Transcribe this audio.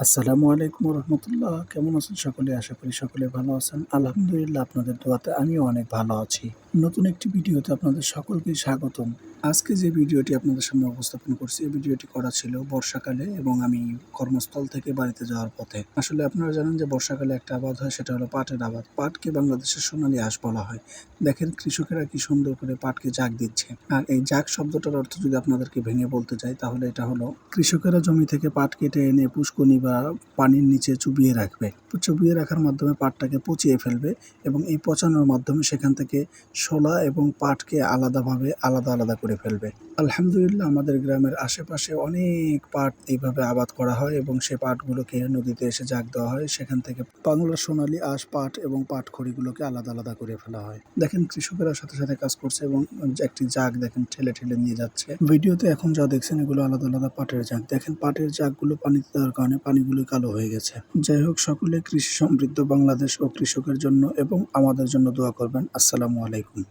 আসসালামু আলাইকুম রহমতুল্লাহ। কেমন আছেন সকলে? আশা করি সকলে ভালো আছেন। আলহামদুলিল্লাহ, আপনাদের দোয়াতে আমিও অনেক ভালো আছি। নতুন একটি ভিডিওতে আপনাদের সকলকে স্বাগতম। আজকে যে ভিডিওটি আপনাদের সামনে উপস্থাপন করছি, এই ভিডিওটি করা ছিল বর্ষাকালে এবং আমি কর্মস্থল থেকে বাড়িতে যাওয়ার পথে। আসলে আপনারা জানেন যে বর্ষাকালে একটা আবাদ হয়, সেটা হলো পাটের আবাদ। পাটকে বাংলাদেশের সোনালী আঁশ বলা হয়। দেখেন কৃষকেরা কি সুন্দর করে পাটকে জাগ দিচ্ছে। আর এই জাগ শব্দটার অর্থ যদি আপনাদেরকে ভেঙে বলতে চাই, তাহলে এটা হলো কৃষকেরা জমি থেকে পাট কেটে এনে পুষ্কনি বা পানির নিচে চুবিয়ে রাখবে। চুবিয়ে রাখার মাধ্যমে পাটটাকে পচিয়ে ফেলবে এবং এই পচানোর মাধ্যমে সেখান থেকে শোলা এবং পাটকে আলাদা আলাদা করে ফেলবে। আলহামদুলিল্লাহ, আমাদের গ্রামের আশেপাশে অনেক পাট এইভাবে আবাদ করা হয় এবং সে পাটগুলোকে নদীতে এসে জাগ দেওয়া হয়। সেখান থেকে বাংলার সোনালী আঁশ পাট এবং পাট খড়িগুলোকে আলাদা আলাদা করে ফেলা হয়। দেখেন কৃষকেরা সাথে সাথে কাজ করছে এবং একটি জাগ দেখেন ঠেলে ঠেলে নিয়ে যাচ্ছে। ভিডিওতে এখন যা দেখছেন এগুলো আলাদা আলাদা পাটের জাগ। দেখেন পাটের জাগগুলো পানিতে দেওয়ার কারণে পানিগুলো কালো হয়ে গেছে। যাই হোক, সকলে কৃষি সমৃদ্ধ বাংলাদেশ ও কৃষকের জন্য এবং আমাদের জন্য দোয়া করবেন। আসসালামু আলাইকুম।